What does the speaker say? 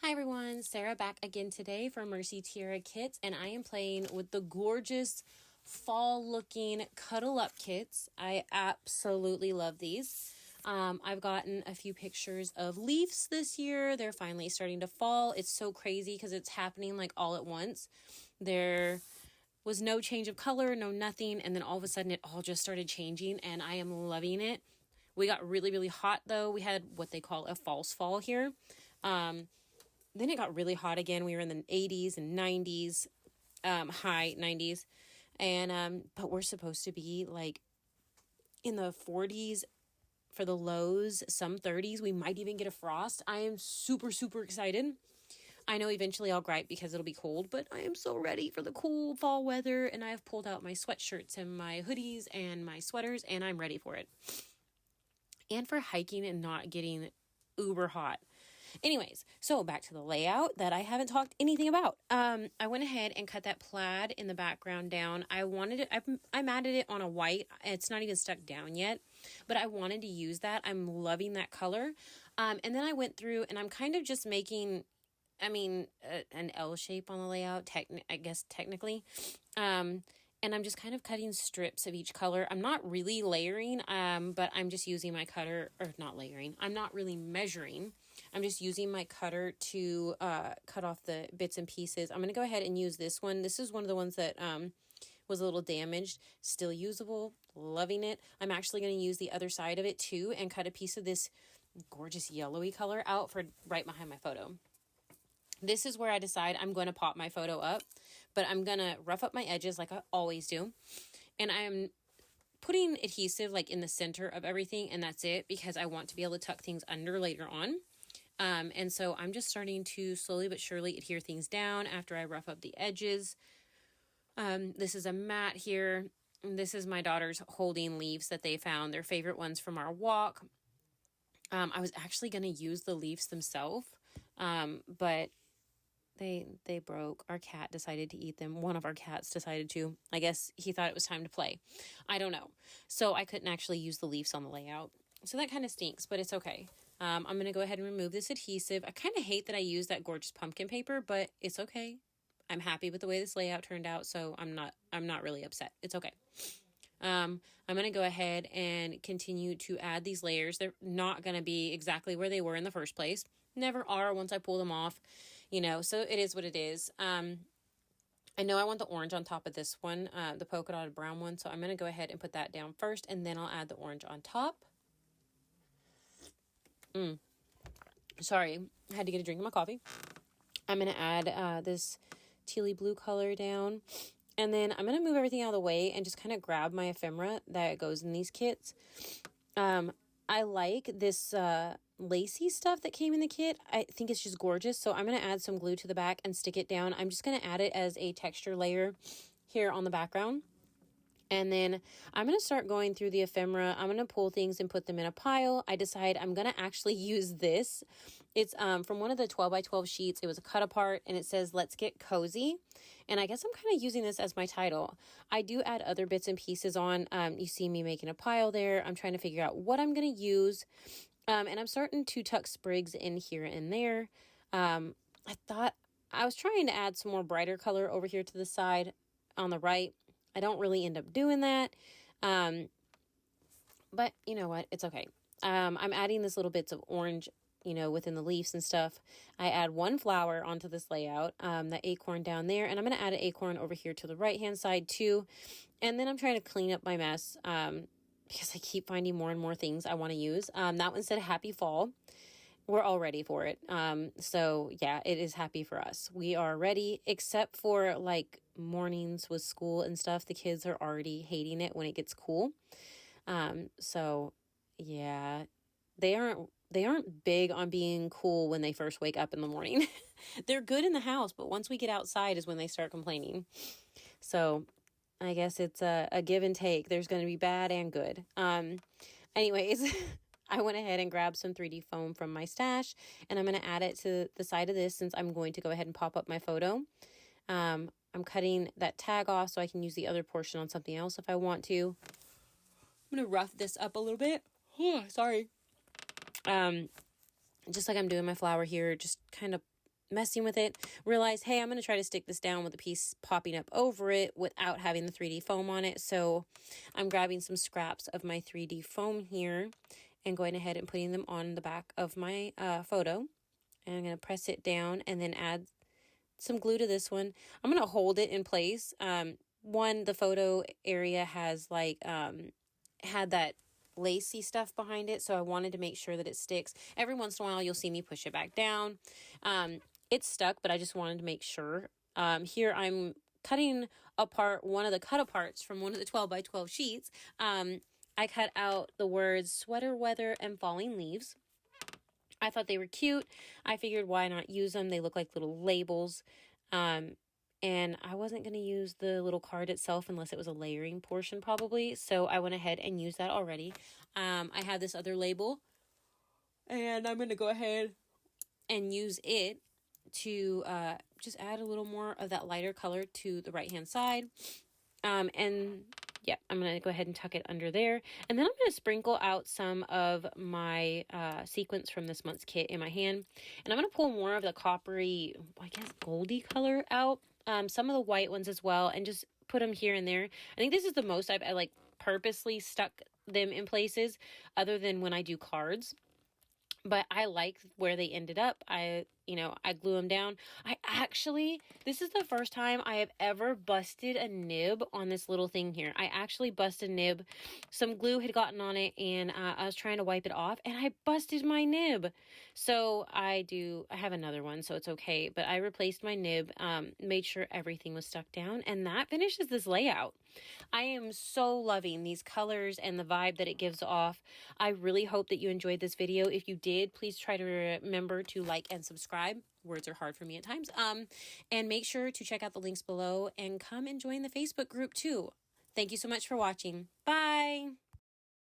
Hi everyone, Sarah back again today for Mercy Tiara kits, and I am playing with the gorgeous fall looking Cuddle Up kits. I absolutely love these. I've gotten a few pictures of leaves this year. They're finally starting to fall. It's so crazy because it's happening like all at once. There was no change of color, no nothing, and then all of a sudden it all just started changing, and I am loving it. We got really, really hot though. We had what they call a false fall here. Then it got really hot again. We were in the 80s and 90s, high 90s. And, but we're supposed to be like in the 40s for the lows, some 30s. We might even get a frost. I am super, super excited. I know eventually I'll gripe because it'll be cold, but I am so ready for the cool fall weather. And I have pulled out my sweatshirts and my hoodies and my sweaters, and I'm ready for it. And for hiking and not getting uber hot. Anyways, so back to the layout that I haven't talked anything about. I went ahead and cut that plaid in the background down. I wanted it, I matted it on a white. It's not even stuck down yet, but I wanted to use that. I'm loving that color. And then I went through and I'm kind of just making, an L shape on the layout, I guess technically. And I'm just kind of cutting strips of each color. I'm not really layering, but I'm just using my cutter, or not layering. I'm not really measuring. I'm just using my cutter to cut off the bits and pieces. I'm going to go ahead and use this one. This is one of the ones that was a little damaged. Still usable. Loving it. I'm actually going to use the other side of it too and cut a piece of this gorgeous yellowy color out for right behind my photo. This is where I decide I'm going to pop my photo up, but I'm going to rough up my edges like I always do. And I'm putting adhesive like in the center of everything, and that's it because I want to be able to tuck things under later on. And so I'm just starting to slowly but surely adhere things down after I rough up the edges. This is a mat here. This is my daughter's holding leaves that they found, their favorite ones from our walk. I was actually going to use the leaves themselves, but they broke. Our cat decided to eat them. One of our cats decided to. I guess he thought it was time to play. I don't know. So I couldn't actually use the leaves on the layout. So that kind of stinks, but it's okay. I'm going to go ahead and remove this adhesive. I kind of hate that I used that gorgeous pumpkin paper, but it's okay. I'm happy with the way this layout turned out, so I'm not really upset. It's okay. I'm going to go ahead and continue to add these layers. They're not going to be exactly where they were in the first place. Never are once I pull them off, so it is what it is. I know I want the orange on top of this one, the polka dotted brown one. So I'm going to go ahead and put that down first, and then I'll add the orange on top. Sorry, I had to get a drink of my coffee. I'm going to add this tealy blue color down. And then I'm going to move everything out of the way and just kind of grab my ephemera that goes in these kits. I like this lacy stuff that came in the kit. I think it's just gorgeous. So I'm going to add some glue to the back and stick it down. I'm just going to add it as a texture layer here on the background. And then I'm going to start going through the ephemera. I'm going to pull things and put them in a pile. I decide I'm going to actually use this. It's from one of the 12 by 12 sheets. It was a cut apart and it says, "Let's get cozy." And I guess I'm kind of using this as my title. I do add other bits and pieces on. You see me making a pile there. I'm trying to figure out what I'm going to use. And I'm starting to tuck sprigs in here and there. I thought I was trying to add some more brighter color over here to the side on the right. I don't really end up doing that. But you know what? It's okay. I'm adding this little bits of orange, within the leaves and stuff. I add one flower onto this layout, the acorn down there, and I'm going to add an acorn over here to the right-hand side too. And then I'm trying to clean up my mess, because I keep finding more and more things I want to use. That one said happy fall. We're all ready for it. So yeah, it is happy for us. We are ready, except for like mornings with school and stuff. The kids are already hating it when it gets cool. So yeah, they aren't big on being cool when they first wake up in the morning. They're good in the house, but once we get outside is when they start complaining. So I guess it's a give and take. There's going to be bad and good. Anyways, I went ahead and grabbed some 3D foam from my stash, and I'm going to add it to the side of this since I'm going to go ahead and pop up my photo. I'm cutting that tag off so I can use the other portion on something else if I want to. I'm going to rough this up a little bit. Sorry. Just like I'm doing my flower here, just kind of messing with it, realized, hey, I'm going to try to stick this down with a piece popping up over it without having the 3D foam on it. So I'm grabbing some scraps of my 3D foam here and going ahead and putting them on the back of my photo. And I'm going to press it down and then add some glue to this one. I'm going to hold it in place. The photo area has like had that lacy stuff behind it, so I wanted to make sure that it sticks. Every once in a while you'll see me push it back down. It's stuck, but I just wanted to make sure. Here I'm cutting apart one of the cut aparts from one of the 12 by 12 sheets. I cut out the words sweater weather and falling leaves. I thought they were cute. I figured why not use them? They look like little labels. And I wasn't going to use the little card itself unless it was a layering portion probably. So I went ahead and used that already. I have this other label. And I'm going to go ahead and use it to just add a little more of that lighter color to the right-hand side. And yeah, I'm going to go ahead and tuck it under there. And then I'm going to sprinkle out some of my sequins from this month's kit in my hand. And I'm going to pull more of the coppery, I guess, goldy color out. Some of the white ones as well, and just put them here and there. I think this is the most I like purposely stuck them in places other than when I do cards. But I like where they ended up. I glue them down. This is the first time I have ever busted a nib on this little thing here. I actually busted a nib. Some glue had gotten on it and I was trying to wipe it off and I busted my nib. So I have another one, so it's okay. But I replaced my nib, made sure everything was stuck down, and that finishes this layout. I am so loving these colors and the vibe that it gives off. I really hope that you enjoyed this video. If you did, please try to remember to like and subscribe. Words are hard for me at times. And make sure to check out the links below and come and join the Facebook group too. Thank you so much for watching. Bye.